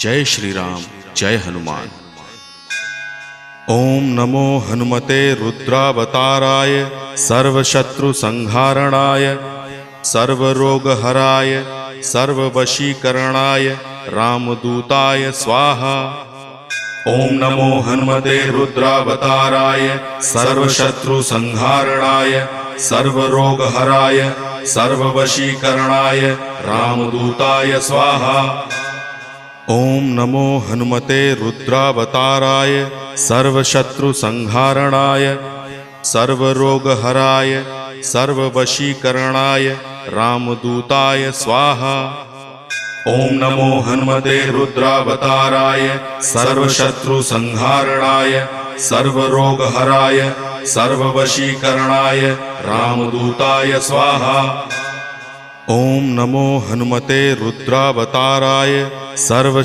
जय श्री राम, जय हनुमान। ओम नमो हनुमते रुद्रावताराय सर्वशत्रु संहारणाय सर्वरोगहराय सर्ववशीकरणाय रामदूताय स्वाहा। ओम नमो हनुमते रुद्रावताराय सर्वशत्रु संहारणाय सर्वरोगहराय सर्ववशीकरणाय रामदूताय स्वाहा। ओम नमो हनुमते रुद्रावताराय सर्वशत्रु संहारणाय सर्वरोगहराय सर्ववशीकरणाय रामदूताय स्वाहा। ओम नमो हनुमते रुद्रावताराय सर्वशत्रु संहारणाय सर्वरोगहराय सर्ववशीकरणाय रामदूताय स्वाहा। ओम नमो हनुमते रुद्रावताराय सर्व